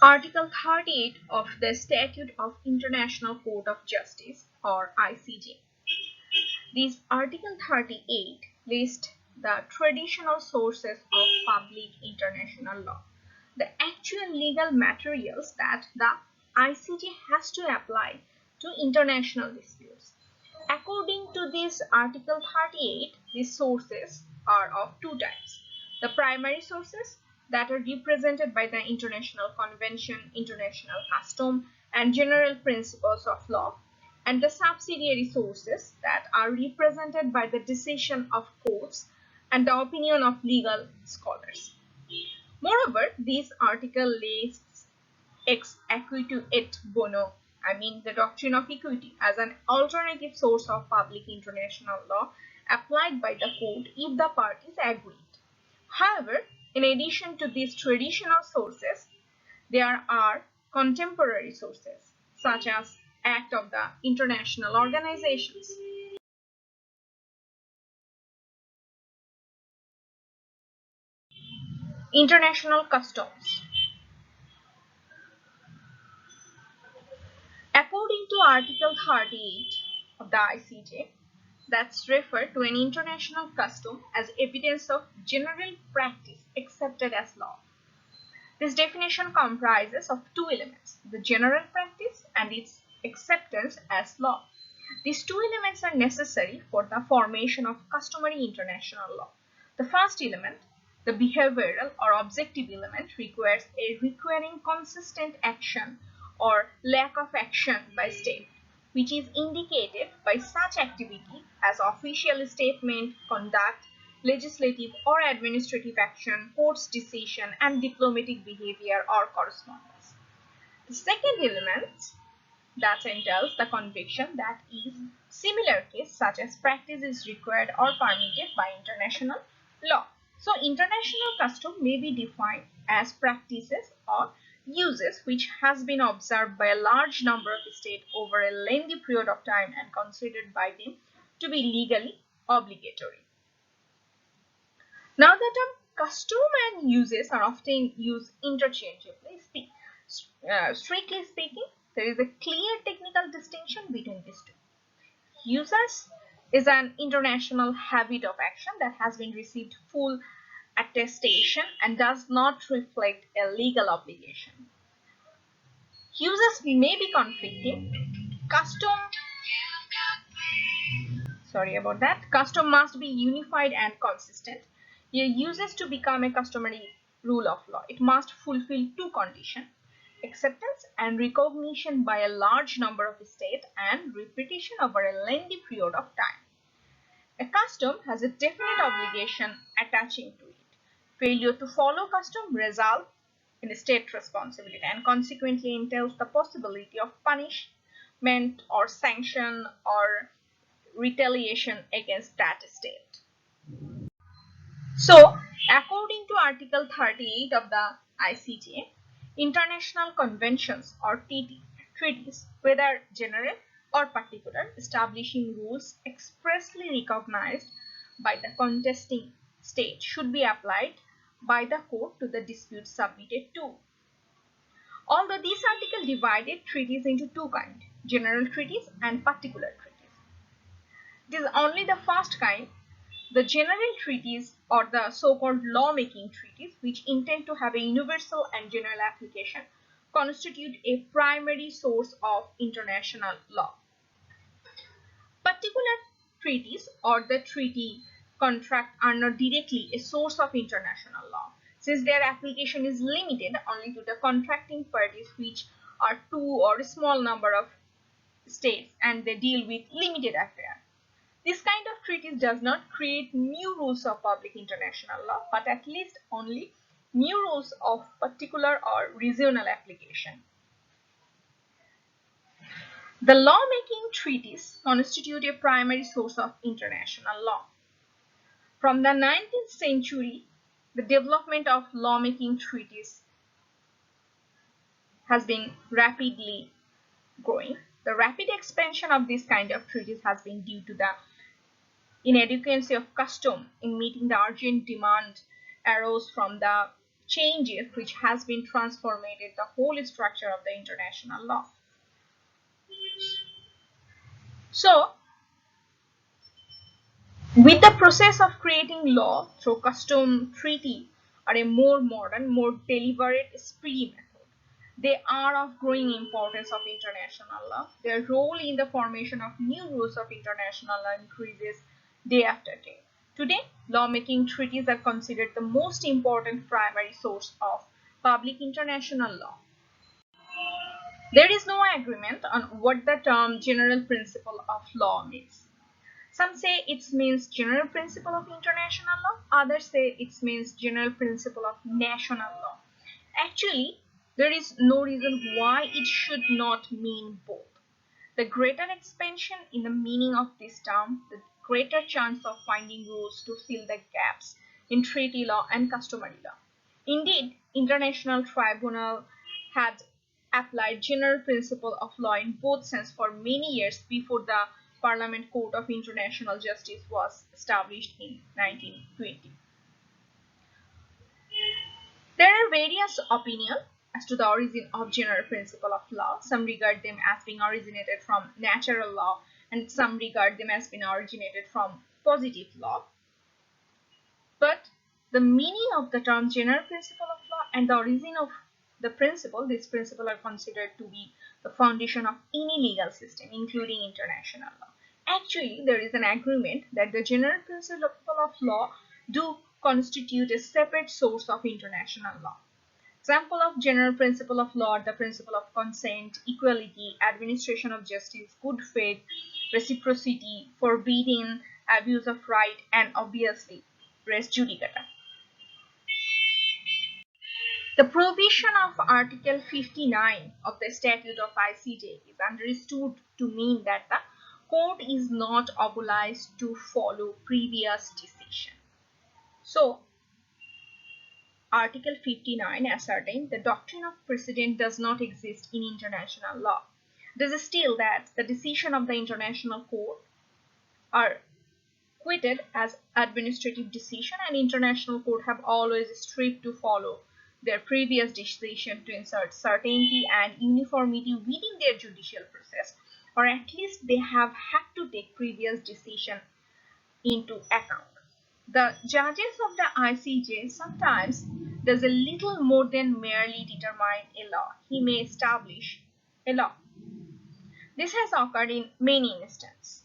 Article 38 of the Statute of International Court of Justice, or ICJ. This Article 38 lists the traditional sources of public international law, the actual legal materials that the ICJ has to apply to international disputes. According to this Article 38, these sources are of two types. The primary sources that are represented by the International Convention, International Custom, and General Principles of Law, and the subsidiary sources that are represented by the decision of courts and the opinion of legal scholars. Moreover, this article lists ex equito et bono, the doctrine of equity, as an alternative source of public international law applied by the court if the parties agreed. However, in addition to these traditional sources, there are contemporary sources such as Act of the International Organizations. International customs. According to Article 38 of the ICJ, that's referred to an international custom as evidence of general practice accepted as law. This definition comprises of two elements, the general practice and its acceptance as law. These two elements are necessary for the formation of customary international law. The first element, the behavioral or objective element, requires a requiring consistent action or lack of action by state, which is indicated by such activity as official statement, conduct, legislative or administrative action, court's decision, and diplomatic behavior or correspondence. The second element that entails the conviction that is similar case such as practice is required or permitted by international law. So international custom may be defined as practices or uses which has been observed by a large number of states over a lengthy period of time and considered by them to be legally obligatory. Now, the term custom and uses are often used interchangeably. Strictly speaking, there is a clear technical distinction between these two. Uses is an international habit of action that has been received full attestation and does not reflect a legal obligation. Uses may be conflicting. Custom must be unified and consistent. Uses to become a customary rule of law, it must fulfill two conditions: acceptance and recognition by a large number of states and repetition over a lengthy period of time. A custom has a definite obligation attaching to it. Failure to follow custom results in state responsibility and consequently entails the possibility of punishment or sanction or retaliation against that state. So, according to Article 38 of the ICJ, international conventions or treaties, whether general or particular, establishing rules expressly recognized by the contesting state should be applied by the court to the dispute submitted to. Although this article divided treaties into two kinds, general treaties and particular treaties. It is only the first kind, the general treaties or the so-called law-making treaties, which intend to have a universal and general application, constitute a primary source of international law. Particular treaties or the treaty contract are not directly a source of international law, since their application is limited only to the contracting parties, which are two or a small number of states, and they deal with limited affairs. This kind of treaties does not create new rules of public international law, but at least only new rules of particular or regional application. The law-making treaties constitute a primary source of international law. From the 19th century, the development of law-making treaties has been rapidly growing. The rapid expansion of this kind of treaties has been due to the inadequacy of custom in meeting the urgent demand arose from the changes which has been transformed the whole structure of the international law. So, with the process of creating law through custom treaty are a more modern, more deliberate, speedy method. They are of growing importance of international law. Their role in the formation of new rules of international law increases day after day. Today, lawmaking treaties are considered the most important primary source of public international law. There is no agreement on what the term general principle of law means. Some say it means general principle of international law, others say it means general principle of national law. Actually, there is no reason why it should not mean both. The greater expansion in the meaning of this term, the greater chance of finding rules to fill the gaps in treaty law and customary law. Indeed, international tribunal had applied general principle of law in both sense for many years before the Parliament Court of International Justice was established in 1920. There are various opinions as to the origin of general principle of law. Some regard them as being originated from natural law, and some regard them as being originated from positive law. But the meaning of the term general principle of law and the origin of the principle, this principle are considered to be the foundation of any legal system, including international law. Actually, there is an agreement that the general principle of law do constitute a separate source of international law. Example of general principle of law are the principle of consent, equality, administration of justice, good faith, reciprocity, forbidding abuse of right, and obviously res judicata. The provision of Article 59 of the Statute of ICJ is understood to mean that the court is not obliged to follow previous decision. So, Article 59 ascertains the doctrine of precedent does not exist in international law. This is still that the decision of the international court are quoted as administrative decision, and international court have always striven to follow their previous decision to insert certainty and uniformity within their judicial process, or at least they have had to take previous decision into account. The judges of the ICJ sometimes does a little more than merely determine a law. He may establish a law. This has occurred in many instances.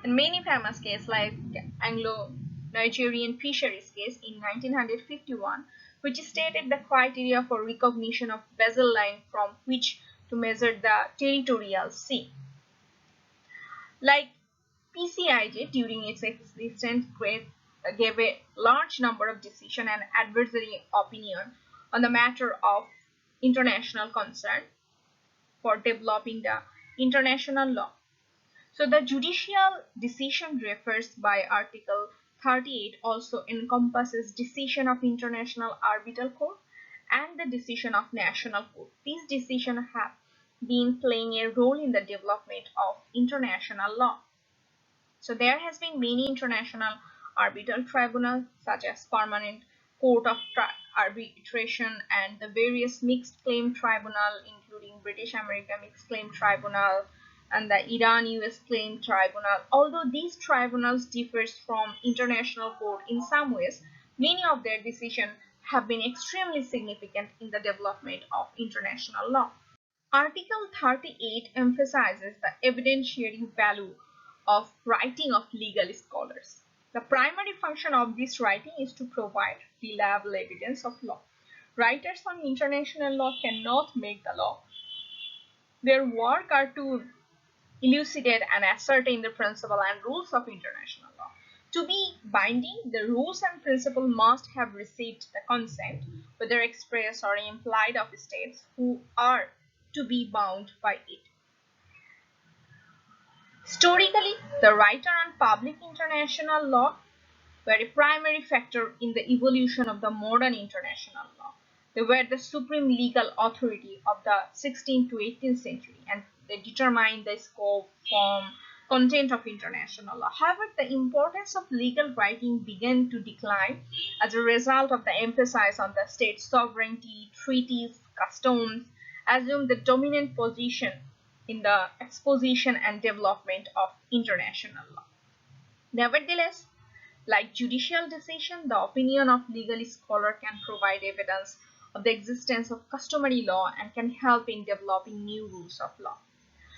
In many famous cases like Anglo-Nigerian fisheries case in 1951, which stated the criteria for recognition of basal line from which to measure the territorial sea. Like PCIJ during its existence gave a large number of decision and advisory opinion on the matter of international concern for developing the international law. So the judicial decision refers by Article 38 also encompasses decision of International Arbitral Court and the decision of National Court. These decisions have been playing a role in the development of international law. So there has been many international arbitral tribunals such as Permanent Court of Arbitration and the various mixed claim tribunal, including British America Mixed Claim Tribunal and the Iran US Claim Tribunal. Although these tribunals differ from international court in some ways, many of their decisions have been extremely significant in the development of international law. Article 38 emphasizes the evidentiary value of writing of legal scholars. The primary function of this writing is to provide reliable evidence of law. Writers on international law cannot make the law. Their work are to elucidate and ascertain the principle and rules of international law. To be binding, the rules and principle must have received the consent, whether express or implied, of states who are to be bound by it. Historically, the writer on public international law were a primary factor in the evolution of the modern international law. They were the supreme legal authority of the 16th to 18th century, and they determined the scope, form, content of international law. However, the importance of legal writing began to decline as a result of the emphasis on the state sovereignty. Treaties, customs assumed the dominant position in the exposition and development of international law. Nevertheless, like judicial decision, the opinion of legal scholar can provide evidence of the existence of customary law and can help in developing new rules of law.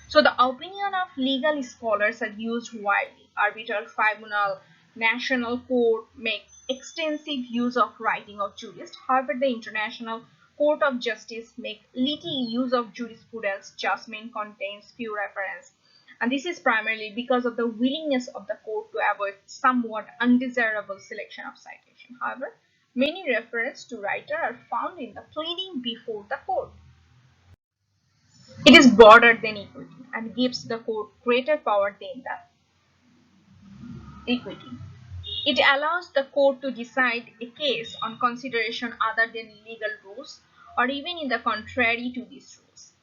So the opinion of legal scholars are used widely. Arbitral tribunal, national court make extensive use of writing of jurists. However, the International Court of Justice make little use of jurisprudence. Judgment contains few references. And this is primarily because of the willingness of the court to avoid somewhat undesirable selection of citation. However, many references to writer are found in the pleading before the court. It is broader than equity and gives the court greater power than the equity. It allows the court to decide a case on consideration other than legal rules or even in the contrary to these rules,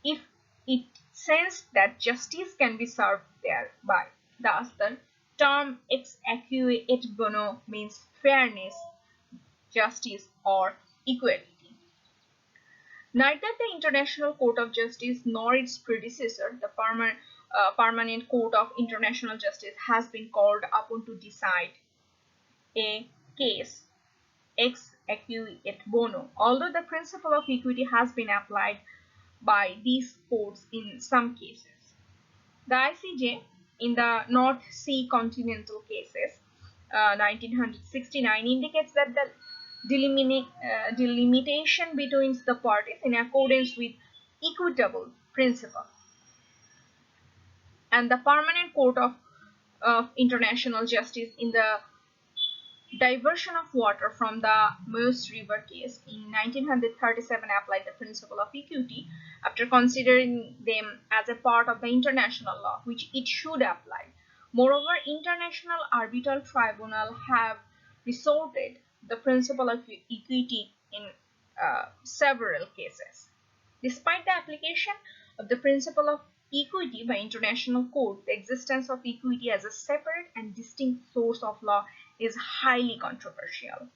if it senses that justice can be served thereby. Thus, the term ex equo et bono means fairness, justice, or equality. Neither the International Court of Justice nor its predecessor, the Permanent Court of International Justice, has been called upon to decide a case ex equo et bono, although the principle of equity has been applied by these courts in some cases. The ICJ in the North Sea continental cases 1969 indicates that the delimitation between the parties in accordance with equitable principle, and the Permanent Court of International Justice in the diversion of water from the Meuse River case in 1937 applied the principle of equity after considering them as a part of the international law, which it should apply. Moreover, international arbitral tribunal have resorted the principle of equity in several cases. Despite the application of the principle of equity by international court, the existence of equity as a separate and distinct source of law is highly controversial.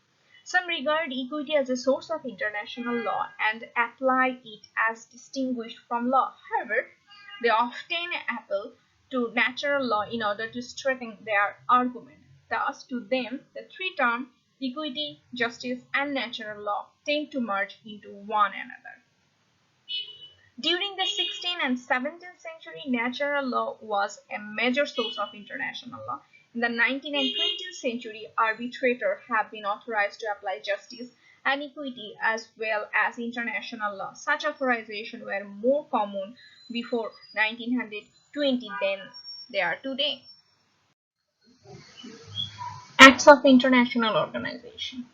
Some regard equity as a source of international law and apply it as distinguished from law. However, they often appeal to natural law in order to strengthen their argument. Thus, to them, the three terms equity, justice, and natural law tend to merge into one another. During the 16th and 17th century, natural law was a major source of international law. In the 19th and 20th century, arbitrators have been authorized to apply justice and equity as well as international law. Such authorizations were more common before 1920 than they are today. Acts of international organization.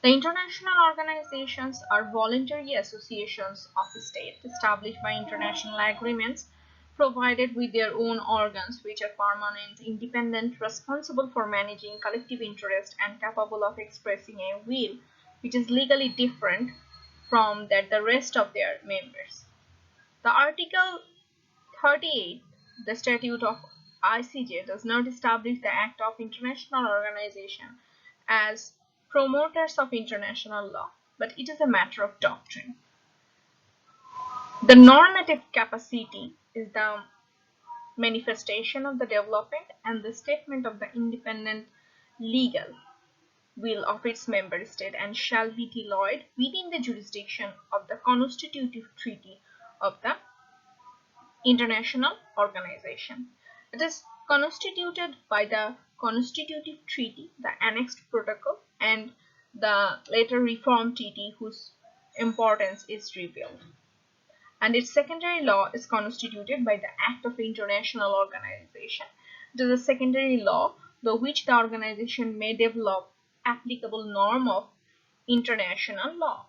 The international organizations are voluntary associations of states established by international agreements, provided with their own organs, which are permanent, independent, responsible for managing collective interest, and capable of expressing a will which is legally different from that the rest of their members. The Article 38, the Statute of ICJ, does not establish the act of international organization as promoters of international law, but it is a matter of doctrine. The normative capacity is the manifestation of the development and the statement of the independent legal will of its member state and shall be deployed within the jurisdiction of the constitutive treaty of the international organization. It is constituted by the constitutive treaty, the annexed protocol, and the later reformed treaty whose importance is revealed. And its secondary law is constituted by the Act of International Organization. It is a secondary law by which the organization may develop applicable norm of international law.